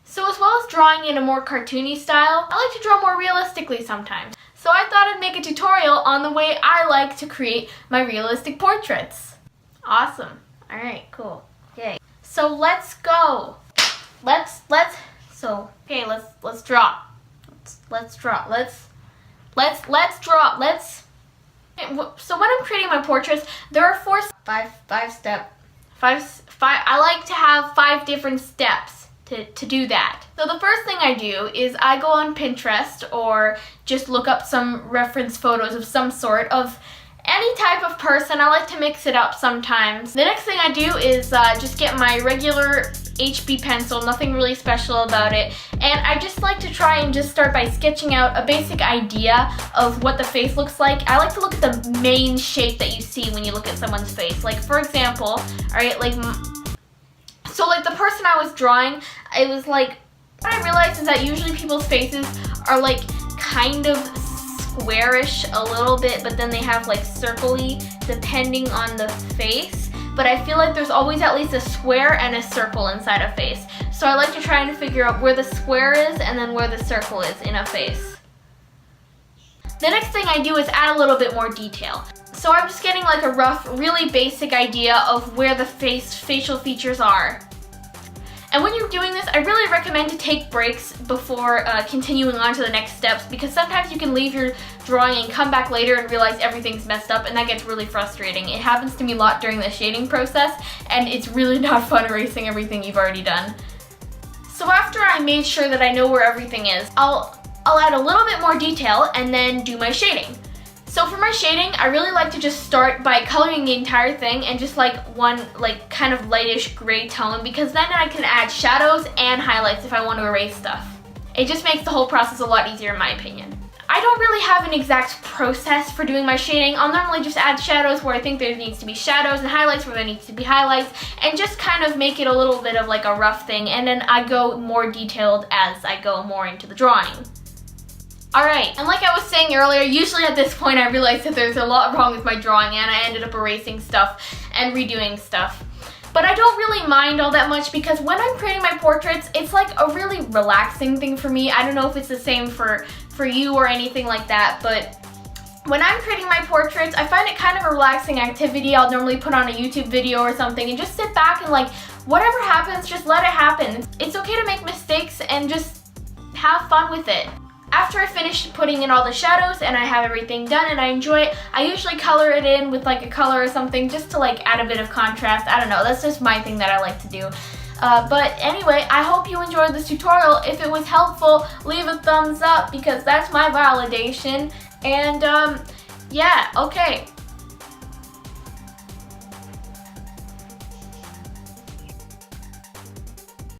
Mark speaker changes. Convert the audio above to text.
Speaker 1: So as well as drawing in a more cartoony style, I like to draw more realistically sometimes. So I thought I'd make a tutorial on the way I like to create my realistic portraits. Awesome. Alright, cool. Okay. So let's go. Let's draw. Let's draw. So when I'm creating my portraits, there are I like to have 5 different steps to do that. So the first thing I do is I go on Pinterest or just look up some reference photos of some sort of any type of person. I like to mix it up sometimes. The next thing I do is just get my regular HB pencil, nothing really special about it, and I just like to try and just start by sketching out a basic idea of what the face looks like. I like to look at the main shape that you see when you look at someone's face. Like for example, alright, so the person I was drawing, it was like, what I realized is that usually people's faces are like kind of squarish a little bit, but then they have like circle-y depending on the face. But I feel like there's always at least a square and a circle inside a face. So I like to try and figure out where the square is and then where the circle is in a face. The next thing I do is add a little bit more detail. So I'm just getting like a rough, really basic idea of where the facial features are. And when you're doing this, I really recommend to take breaks before continuing on to the next steps, because sometimes you can leave your drawing and come back later and realize everything's messed up, and that gets really frustrating. It happens to me a lot during the shading process, and it's really not fun erasing everything you've already done. So after I made sure that I know where everything is, I'll add a little bit more detail and then do my shading. So for my shading, I really like to just start by coloring the entire thing and just like one kind of lightish gray tone, because then I can add shadows and highlights if I want to erase stuff. It just makes the whole process a lot easier in my opinion. I don't really have an exact process for doing my shading. I'll normally just add shadows where I think there needs to be shadows and highlights where there needs to be highlights, and just kind of make it a little bit of like a rough thing, and then I go more detailed as I go more into the drawing. Alright, and like I was saying earlier, usually at this point I realized that there's a lot wrong with my drawing and I ended up erasing stuff and redoing stuff. But I don't really mind all that much, because when I'm creating my portraits, it's like a really relaxing thing for me. I don't know if it's the same for you or anything like that, but when I'm creating my portraits, I find it kind of a relaxing activity. I'll normally put on a YouTube video or something and just sit back and like, whatever happens, just let it happen. It's okay to make mistakes and just have fun with it. After I finish putting in all the shadows and I have everything done and I enjoy it, I usually color it in with like a color or something just to like add a bit of contrast. I don't know, that's just my thing that I like to do. But anyway, I hope you enjoyed this tutorial. If it was helpful, leave a thumbs up because that's my validation. And yeah, okay.